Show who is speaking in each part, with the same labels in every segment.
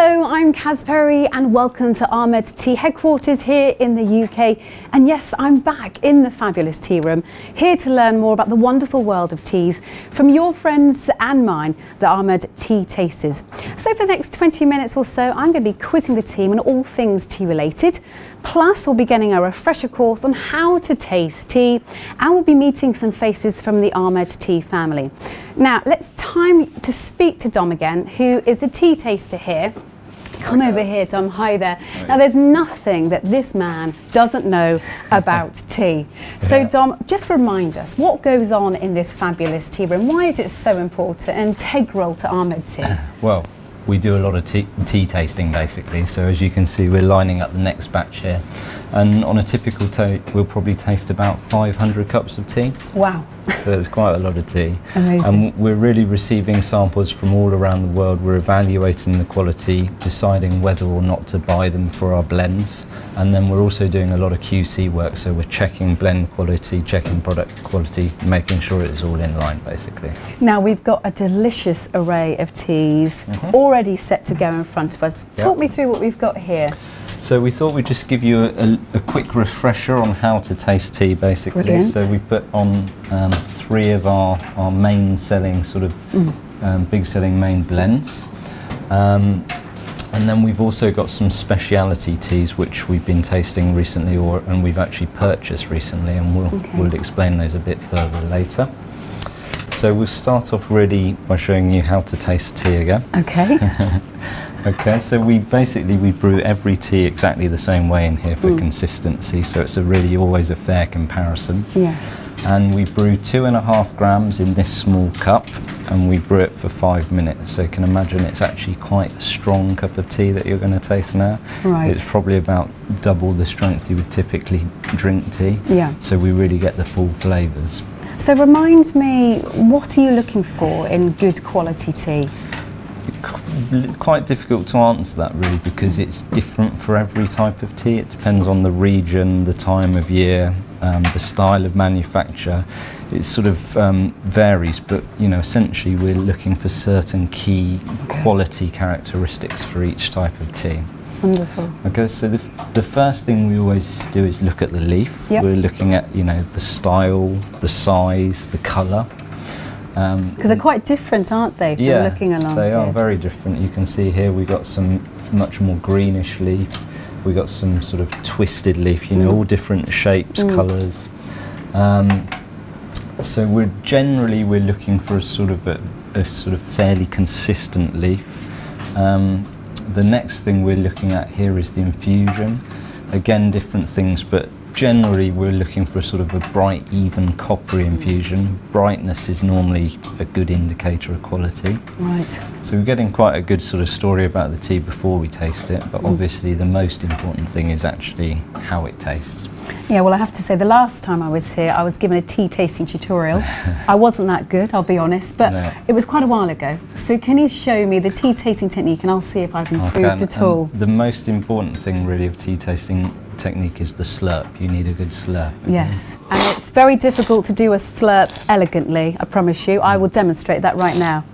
Speaker 1: Hello, I'm Kaz Perry and welcome to Ahmed Tea headquarters here in the UK. And yes, I'm back in the fabulous tea room, here to learn more about the wonderful world of teas from your friends and mine, the Ahmed Tea Tasters. So for the next 20 minutes or so, I'm going to be quizzing the team on all things tea related. Plus, we'll be getting a refresher course on how to taste tea, and we'll be meeting some faces from the Ahmed Tea family. Now, it's time to speak to Dom again, who is a tea taster here. Come over here, Dom. Hi there.
Speaker 2: Hi.
Speaker 1: Now, there's nothing that this man doesn't know about tea. So, Dom, just remind us, what goes on in this fabulous tea room? Why is it so important and integral to Ahmed Tea?
Speaker 2: Well, we do a lot of tea tasting basically, so as you can see we're lining up the next batch here, and on a typical we'll probably taste about 500 cups of tea.
Speaker 1: Wow.
Speaker 2: So it's quite a lot of tea.
Speaker 1: Amazing.
Speaker 2: And we're really receiving samples from all around the world. We're evaluating the quality, deciding whether or not to buy them for our blends, and then we're also doing a lot of QC work, so we're checking blend quality, checking product quality, making sure it's all in line basically.
Speaker 1: Now we've got a delicious array of teas already set to go in front of us. Talk me through what we've got here.
Speaker 2: So we thought we'd just give you a quick refresher on how to taste tea basically.
Speaker 1: Brilliant.
Speaker 2: So we put on 3 of our main selling sort of big selling main blends. And then we've also got some speciality teas which we've been tasting recently and we've actually purchased recently, and we'll explain those a bit further later. So we'll start off really by showing you how to taste tea again.
Speaker 1: Okay.
Speaker 2: Okay, so we brew every tea exactly the same way in here for consistency, so it's always a fair comparison.
Speaker 1: Yes.
Speaker 2: And we brew 2.5 grams in this small cup, and we brew it for 5 minutes. So you can imagine it's actually quite a strong cup of tea that you're going to taste now.
Speaker 1: Right.
Speaker 2: It's probably about double the strength you would typically drink tea.
Speaker 1: Yeah.
Speaker 2: So we really get the full flavours.
Speaker 1: So remind me, what are you looking for in good quality tea?
Speaker 2: Quite difficult to answer that really, because it's different for every type of tea. It depends on the region, the time of year, the style of manufacture. It sort of varies, but essentially we're looking for certain key quality characteristics for each type of tea.
Speaker 1: Wonderful.
Speaker 2: Okay, so the first thing we always do is look at the leaf.
Speaker 1: Yep.
Speaker 2: We're looking at the style, the size, the colour.
Speaker 1: Because they're quite different, aren't they, from looking along
Speaker 2: they are
Speaker 1: here?
Speaker 2: very different. You can see here we got some much more greenish leaf. We got some sort of twisted leaf, all different shapes, colours. So we're looking for a sort of fairly consistent leaf. The next thing we're looking at here is the infusion. Again, different things, but generally we're looking for a sort of a bright, even coppery infusion. Brightness is normally a good indicator of quality.
Speaker 1: Right.
Speaker 2: So we're getting quite a good sort of story about the tea before we taste it, but obviously the most important thing is actually how it tastes.
Speaker 1: Yeah, well, I have to say, the last time I was here, I was given a tea tasting tutorial. I wasn't that good, I'll be honest, but it was quite a while ago. So can you show me the tea tasting technique, and I'll see if I've improved at all.
Speaker 2: The most important thing really of tea tasting technique is the slurp. You need a good slurp.
Speaker 1: Yes, and it's very difficult to do a slurp elegantly, I promise you. I will demonstrate that right now.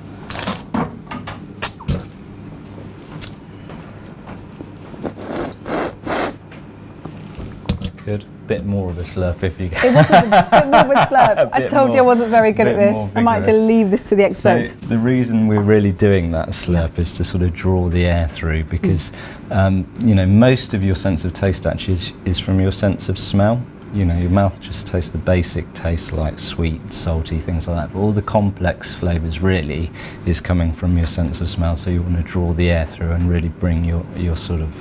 Speaker 2: Good. Bit more of a slurp if you
Speaker 1: It was a bit more of a slurp. I told you I wasn't very good at this. I might have to leave this to the experts.
Speaker 2: So the reason we're really doing that slurp is to sort of draw the air through, because most of your sense of taste actually is from your sense of smell. Your mouth just tastes the basic taste, like sweet, salty, things like that. But all the complex flavours really is coming from your sense of smell. So you want to draw the air through and really bring your sort of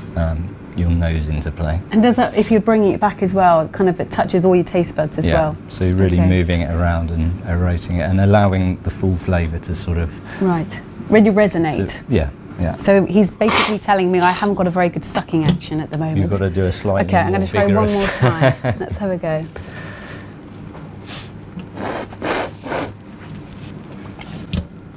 Speaker 2: your nose into play.
Speaker 1: And does that, if you're bringing it back as well, it touches all your taste buds as well?
Speaker 2: So you're really moving it around and aerating it and allowing the full flavour to sort of...
Speaker 1: Right, really resonate.
Speaker 2: Yeah.
Speaker 1: So he's basically telling me I haven't got a very good sucking action at the moment.
Speaker 2: You've got to do a slightly
Speaker 1: I'm going to try
Speaker 2: vigorous.
Speaker 1: one more time. Let's have a go.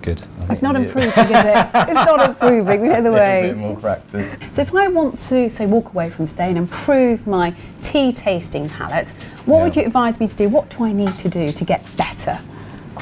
Speaker 2: Good.
Speaker 1: It's not improving, is it? It's not improving, which either way.
Speaker 2: A bit more practice.
Speaker 1: So if I want to, say, walk away from today and improve my tea tasting palate, what would you advise me to do? What do I need to do to get better?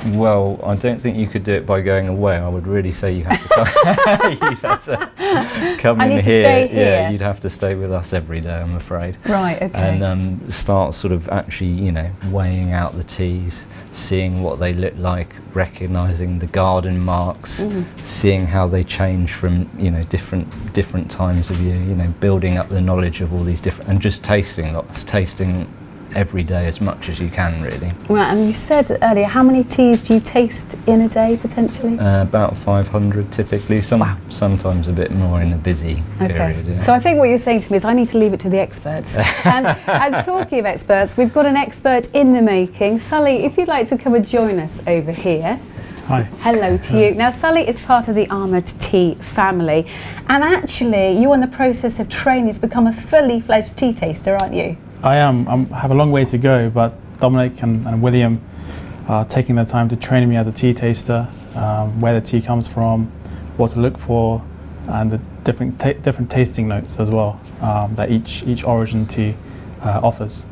Speaker 2: Well, I don't think you could do it by going away. I would really say you have to come, you'd have to come
Speaker 1: I
Speaker 2: in
Speaker 1: need to
Speaker 2: here.
Speaker 1: stay here.
Speaker 2: Yeah, you'd have to stay with us every day, I'm afraid.
Speaker 1: Right, okay.
Speaker 2: And start sort of actually, you know, weighing out the teas, seeing what they look like, recognising the garden marks, seeing how they change from, you know, different times of year, you know, building up the knowledge of all these different, and just tasting every day as much as you can, really.
Speaker 1: Well, and you said earlier, how many teas do you taste in a day potentially?
Speaker 2: About 500 typically, sometimes a bit more in a busy period. Yeah.
Speaker 1: So I think what you're saying to me is I need to leave it to the experts. and talking of experts, we've got an expert in the making. Sully, if you'd like to come and join us over here.
Speaker 3: Hi.
Speaker 1: Hello to you. Now, Sully is part of the Armoured Tea family, and actually you're in the process of training to become a fully fledged tea taster, aren't you?
Speaker 3: I am. I have a long way to go, but Dominic and William are taking their time to train me as a tea taster, where the tea comes from, what to look for, and the different tasting notes as well that each origin tea offers.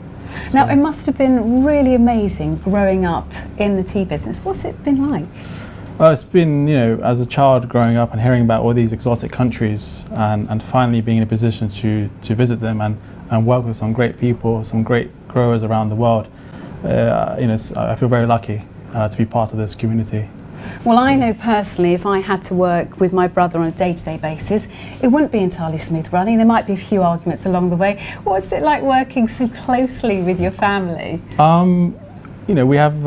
Speaker 1: Now, it must have been really amazing growing up in the tea business. What's it been like?
Speaker 3: It's been, you know, as a child growing up and hearing about all these exotic countries and finally being in a position to visit them and work with some great people, some great growers around the world. You know, I feel very lucky to be part of this community.
Speaker 1: Well, I know personally if I had to work with my brother on a day-to-day basis, it wouldn't be entirely smooth running. There might be a few arguments along the way. What's it like working so closely with your family?
Speaker 3: You know, we have,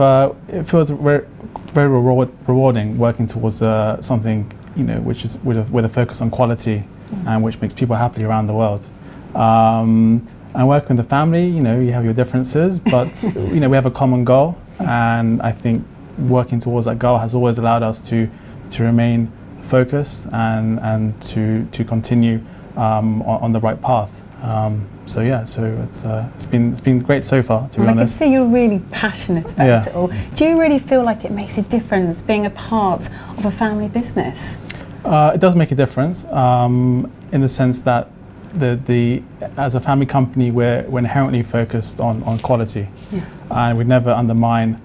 Speaker 3: it feels very rewarding working towards something, you know, which is with a focus on quality and which makes people happy around the world. And working with the family, you know, you have your differences, but you know, we have a common goal, and I think working towards that goal has always allowed us to remain focused and to continue on the right path. So yeah, so it's been great so far, to be honest.
Speaker 1: I can see you're really passionate about it all. Do you really feel like it makes a difference being a part of a family business?
Speaker 3: It does make a difference in the sense that as a family company, we're inherently focused on quality, and we never undermine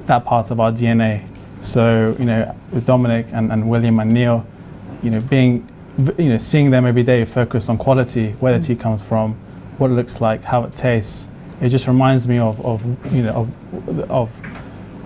Speaker 3: that part of our DNA. So, you know, with Dominic and William and Neil, you know, seeing them every day focused on quality, where the tea comes from, what it looks like, how it tastes, it just reminds me of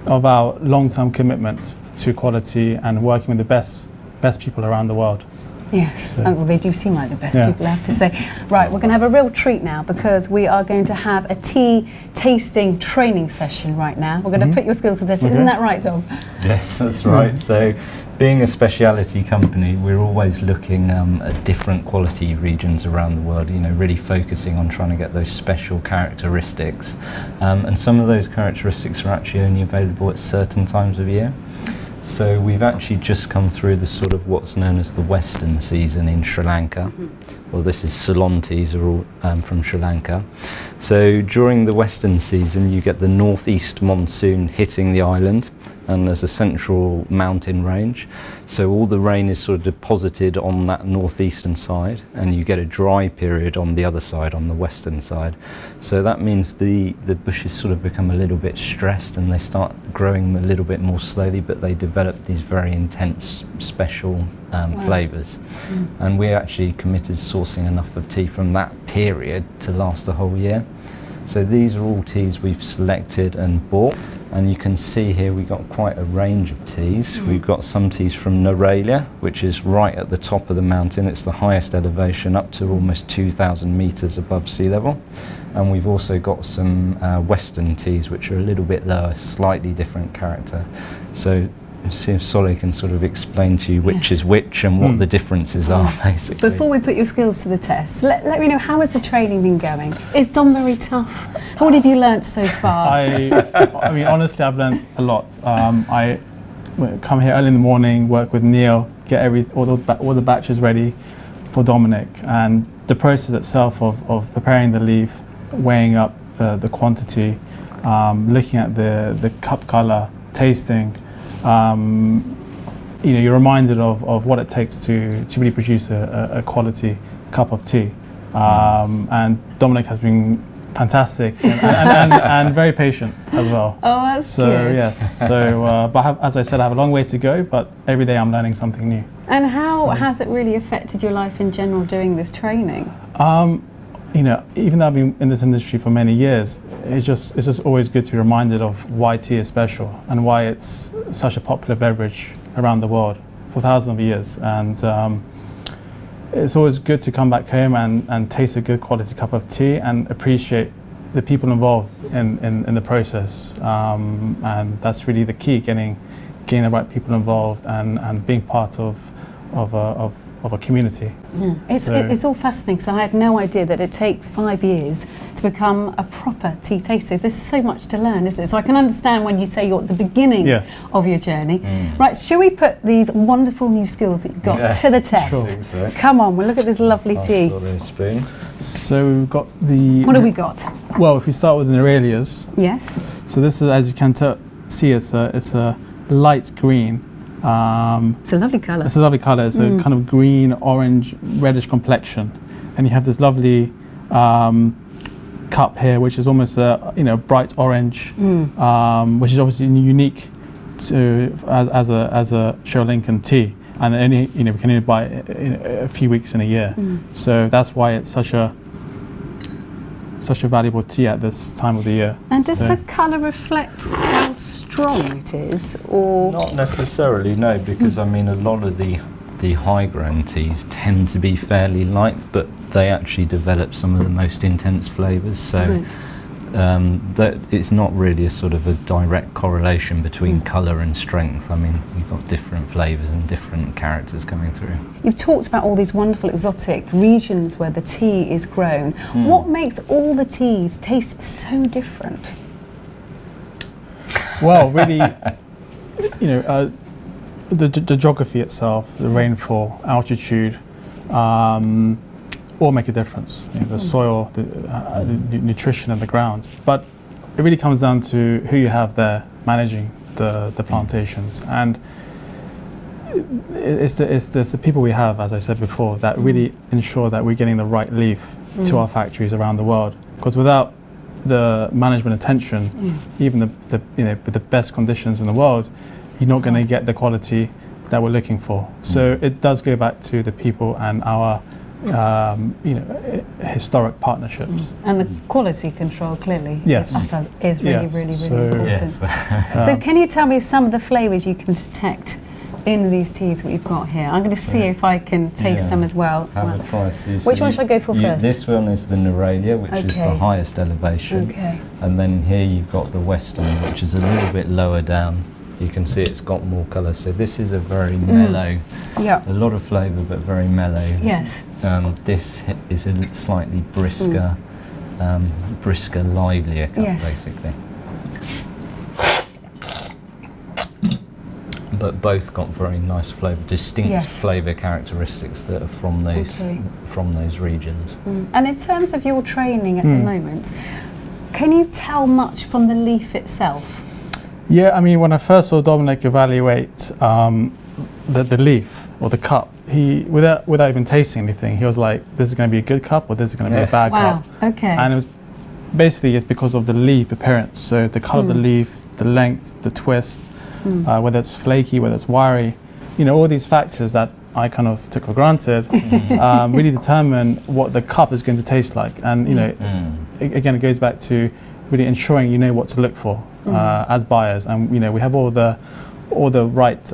Speaker 3: our long-term commitment to quality and working with the best people around the world.
Speaker 1: Yes, so. Well, they do seem like the best people, I have to say. Right, we're going to have a real treat now because we are going to have a tea tasting training session right now. We're going to put your skills to this. Isn't that right, Dom?
Speaker 2: Yes, that's right. So, being a speciality company, we're always looking at different quality regions around the world, you know, really focusing on trying to get those special characteristics. And some of those characteristics are actually only available at certain times of year. So we've actually just come through the sort of what's known as the Western season in Sri Lanka. Well, this is Ceylon teas are all from Sri Lanka. So during the Western season, you get the northeast monsoon hitting the island, and there's a central mountain range. So all the rain is sort of deposited on that northeastern side, and you get a dry period on the other side, on the western side. So that means the bushes sort of become a little bit stressed and they start growing a little bit more slowly, but they develop these very intense, special flavours. And we're actually committed to sourcing enough of tea from that period to last the whole year. So these are all teas we've selected and bought, and you can see here we've got quite a range of teas. We've got some teas from Norelia, which is right at the top of the mountain. It's the highest elevation, up to almost 2,000 metres above sea level. And we've also got some Western teas, which are a little bit lower, slightly different character. So see if Solly can sort of explain to you which is which and what the differanmes are, basically.
Speaker 1: Before we put your skills to the test, let me know, how has the training been going? Is Dom very tough? What have you learnt so far?
Speaker 3: I mean, honestly, I've learnt a lot. I come here early in the morning, work with Neil, get all the batches ready for Dominic, and the process itself of preparing the leaf, weighing up the quantity, looking at the cup colour, tasting. You know, you're reminded of what it takes to really produce a quality cup of tea. And Dominic has been fantastic and very patient as well.
Speaker 1: Oh, that's
Speaker 3: So
Speaker 1: good.
Speaker 3: yes, so but as I said, I have a long way to go, but every day I'm learning something new.
Speaker 1: And how
Speaker 3: So-
Speaker 1: has it really affected your life in general doing this training?
Speaker 3: You know, even though I've been in this industry for many years, it's just always good to be reminded of why tea is special and why it's such a popular beverage around the world for thousands of years. And it's always good to come back home and taste a good quality cup of tea and appreciate the people involved in the process. And that's really the key, getting the right people involved and being part of a community.
Speaker 1: It's all fascinating, so I had no idea that it takes 5 years to become a proper tea taster. There's so much to learn, isn't it? So I can understand when you say you're at the beginning
Speaker 3: Yes.
Speaker 1: of your journey. Right, shall we put these wonderful new skills that you've got to the test?
Speaker 3: Sure.
Speaker 2: I think so.
Speaker 1: Come on, we'll look at this lovely tea.
Speaker 2: Sort of a spoon.
Speaker 3: So we've got the.
Speaker 1: What have we got?
Speaker 3: Well, if we start with the Neuralias,
Speaker 1: Yes.
Speaker 3: so this is, as you can see, it's a light green.
Speaker 1: It's a lovely colour.
Speaker 3: It's a lovely colour. It's a kind of green, orange, reddish complexion, and you have this lovely cup here, which is almost a bright orange, which is obviously unique to as a Sri Lankan tea, and only we can only buy it in a few weeks in a year. So that's why it's such a valuable tea at this time of the year.
Speaker 1: And does
Speaker 3: So-
Speaker 1: the colour reflect how strong it is, or
Speaker 2: Not necessarily, no, because I mean a lot of the high ground teas tend to be fairly light, but they actually develop some of the most intense flavours. So that it's not really a sort of a direct correlation between colour and strength. I mean, you've got different flavours and different characters coming through.
Speaker 1: You've talked about all these wonderful exotic regions where the tea is grown. What makes all the teas taste so different?
Speaker 3: Well, really, the geography itself, the rainfall, altitude, all make a difference. The soil, the nutrition of the ground. But it really comes down to who you have there managing the plantations. And it's the people we have, as I said before, that really ensure that we're getting the right leaf to our factories around the world. Because without the management attention, even with the best conditions in the world, you're not going to get the quality that we're looking for. So it does go back to the people and our historic partnerships.
Speaker 1: And the quality control clearly
Speaker 3: Yes.
Speaker 1: is really,
Speaker 3: Yes.
Speaker 1: really, really
Speaker 3: So-
Speaker 1: important. So can you tell me some of the flavours you can detect in these teas that we've got here? I'm going to see if I can taste
Speaker 2: Yeah.
Speaker 1: them as well.
Speaker 2: Have
Speaker 1: Right.
Speaker 2: a try.
Speaker 1: Which one should I go for first?
Speaker 2: This one is the Neuralia, which is the
Speaker 1: Okay.
Speaker 2: highest elevation.
Speaker 1: Okay.
Speaker 2: And then here you've got the Western, which is a little bit lower down. You can see it's got more colour. So this is a very mellow,
Speaker 1: Yeah.
Speaker 2: a lot of flavour, but very mellow.
Speaker 1: Yes.
Speaker 2: This is a slightly brisker, livelier cup,
Speaker 1: Yes.
Speaker 2: basically. But both got very nice flavour, distinct
Speaker 1: Yes.
Speaker 2: flavour characteristics that are from those regions.
Speaker 1: And in terms of your training at the moment, can you tell much from the leaf itself?
Speaker 3: Yeah, I mean, when I first saw Dominic evaluate the leaf or the cup, he without even tasting anything, he was like, "This is going to be a good cup, or this is going to be a bad
Speaker 1: Wow.
Speaker 3: cup."
Speaker 1: Okay.
Speaker 3: And it was basically it's because of the leaf appearance. So the color of the leaf, the length, the twist, whether it's flaky, whether it's wiry, all these factors that I kind of took for granted really determine what the cup is going to taste like. And again, it goes back to really ensuring you know what to look for as buyers, and we have all the right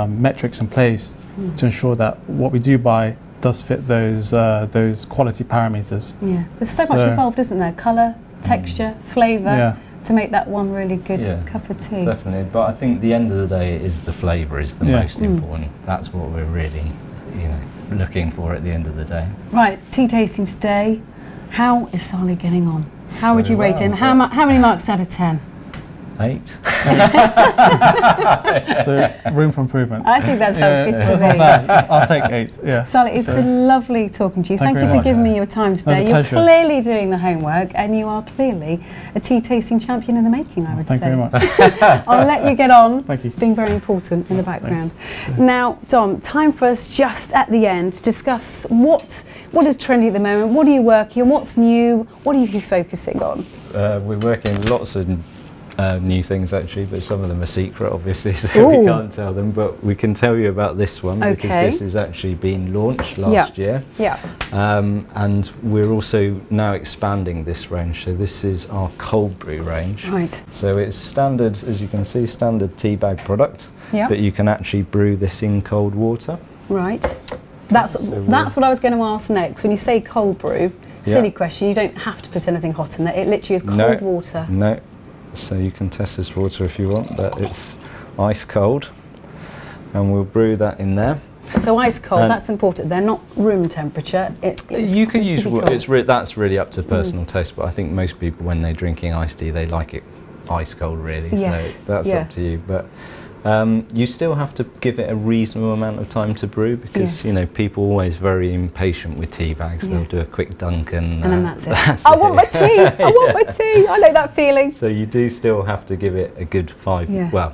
Speaker 3: metrics in place to ensure that what we do buy does fit those quality parameters.
Speaker 1: Yeah. There's so much involved, isn't there? Colour, texture, flavour,
Speaker 3: Yeah.
Speaker 1: to make that one really good
Speaker 2: Yeah,
Speaker 1: cup of tea.
Speaker 2: Definitely, but I think the end of the day, it is the flavour is the
Speaker 3: Yeah.
Speaker 2: most important. That's what we're really, looking for at the end of the day.
Speaker 1: Right, tea tasting today. How is Sali getting on? How would you
Speaker 2: Very
Speaker 1: rate him?
Speaker 2: well.
Speaker 1: How many marks out of 10?
Speaker 2: 8.
Speaker 3: So room for improvement.
Speaker 1: I think that sounds good to
Speaker 3: It's not
Speaker 1: me.
Speaker 3: bad. I'll take 8. Yeah.
Speaker 1: Sally, it's been lovely talking to you.
Speaker 3: Thank
Speaker 1: Thank
Speaker 3: you
Speaker 1: you
Speaker 3: very
Speaker 1: for giving
Speaker 3: much.
Speaker 1: me your time
Speaker 3: was a
Speaker 1: today. You're
Speaker 3: pleasure.
Speaker 1: clearly doing the homework, and you are clearly a tea tasting champion in the making, I would
Speaker 3: Thank
Speaker 1: say.
Speaker 3: you very much.
Speaker 1: I'll let you get on.
Speaker 3: Thank you.
Speaker 1: Being very important in the background.
Speaker 3: Thanks.
Speaker 1: Now, Dom, time for us just at the end to discuss what is trendy at the moment, what are you working on, what's new, what are you focusing on?
Speaker 2: We're working lots of new things actually, but some of them are secret obviously, so
Speaker 1: Ooh.
Speaker 2: we can't tell them, but we can tell you about this one because
Speaker 1: Okay.
Speaker 2: this is actually been launched last year.
Speaker 1: Yeah.
Speaker 2: And we're also now expanding this range, so this is our cold brew range.
Speaker 1: Right.
Speaker 2: So it's standard, as you can see, standard tea bag product,
Speaker 1: Yeah.
Speaker 2: but you can actually brew this in cold water.
Speaker 1: Right. That's
Speaker 2: So
Speaker 1: what I was going to ask next. When you say cold brew, silly
Speaker 2: Yeah.
Speaker 1: question, you don't have to put anything hot in there. It literally is cold
Speaker 2: No.
Speaker 1: water.
Speaker 2: No, so you can test this water if you want, but it's ice cold, and we'll brew that in there.
Speaker 1: So ice cold,
Speaker 2: And-
Speaker 1: that's important. They're not room temperature. It's
Speaker 2: You can use
Speaker 1: pretty
Speaker 2: water.
Speaker 1: cold.
Speaker 2: That's really up to personal taste, but I think most people when they're drinking iced tea, they like it ice cold really.
Speaker 1: Yes,
Speaker 2: So that's
Speaker 1: yeah.
Speaker 2: up to you. But you still have to give it a reasonable amount of time to brew because
Speaker 1: Yes.
Speaker 2: you know people are always very impatient with tea bags.
Speaker 1: Yeah.
Speaker 2: They'll do a quick dunk and
Speaker 1: And then that's it.
Speaker 2: that's
Speaker 1: I want my tea. I want my tea. I know that feeling.
Speaker 2: So you do still have to give it a good 5.
Speaker 1: Yeah.
Speaker 2: Well,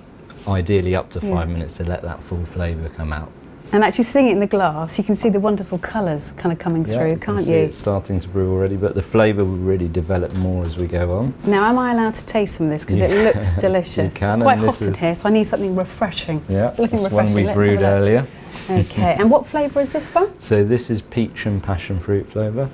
Speaker 2: ideally up to 5
Speaker 1: Yeah.
Speaker 2: minutes to let that full flavour come out.
Speaker 1: And actually seeing it in the glass, you can see the wonderful colours kind of coming through,
Speaker 2: you
Speaker 1: can't
Speaker 2: see
Speaker 1: you?
Speaker 2: It's starting to brew already, but the flavour will really develop more as we go on.
Speaker 1: Now, am I allowed to taste some of this? Because it
Speaker 2: You-
Speaker 1: looks delicious.
Speaker 2: you can,
Speaker 1: It's quite
Speaker 2: and
Speaker 1: hot
Speaker 2: this
Speaker 1: in
Speaker 2: is-
Speaker 1: here, so I need something refreshing.
Speaker 2: Yeah,
Speaker 1: It's looking
Speaker 2: that's
Speaker 1: refreshing.
Speaker 2: one we
Speaker 1: Let's
Speaker 2: brewed
Speaker 1: have a look.
Speaker 2: earlier.
Speaker 1: Okay, and what flavour is this one?
Speaker 2: So this is peach and passion fruit flavour.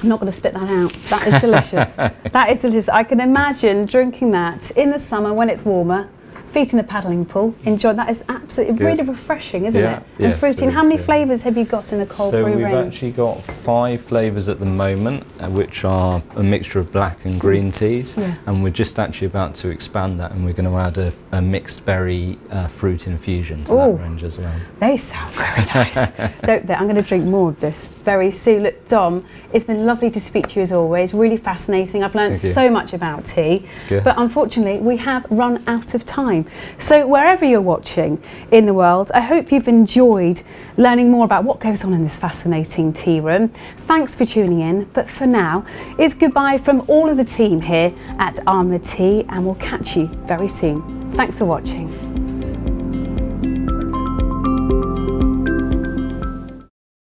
Speaker 1: I'm not going to spit that out. That is delicious. That is delicious. I can imagine drinking that in the summer when it's warmer, feet in a paddling pool. Enjoy that. Is absolutely
Speaker 2: Good.
Speaker 1: really refreshing, isn't
Speaker 2: Yeah,
Speaker 1: it? And
Speaker 2: yes,
Speaker 1: fruity.
Speaker 2: it
Speaker 1: And how
Speaker 2: is,
Speaker 1: many
Speaker 2: yeah.
Speaker 1: flavours have you got in the cold
Speaker 2: So
Speaker 1: brew
Speaker 2: we've
Speaker 1: range?
Speaker 2: actually got 5 flavours at the moment, which are a mixture of black and green teas,
Speaker 1: Yeah.
Speaker 2: and we're just actually about to expand that, and we're going to add a mixed berry fruit infusion to
Speaker 1: Ooh.
Speaker 2: that range as well.
Speaker 1: They sound very nice, don't they? I'm going to drink more of this very soon. Look, Dom, it's been lovely to speak to you as always. Really fascinating. I've learned
Speaker 2: Thank you.
Speaker 1: so much about tea,
Speaker 2: Good.
Speaker 1: but unfortunately we have run out of time. So wherever you're watching in the world, I hope you've enjoyed learning more about what goes on in this fascinating tea room. Thanks for tuning in, but for now, it's goodbye from all of the team here at Armoured Tea, and we'll catch you very soon. Thanks for watching.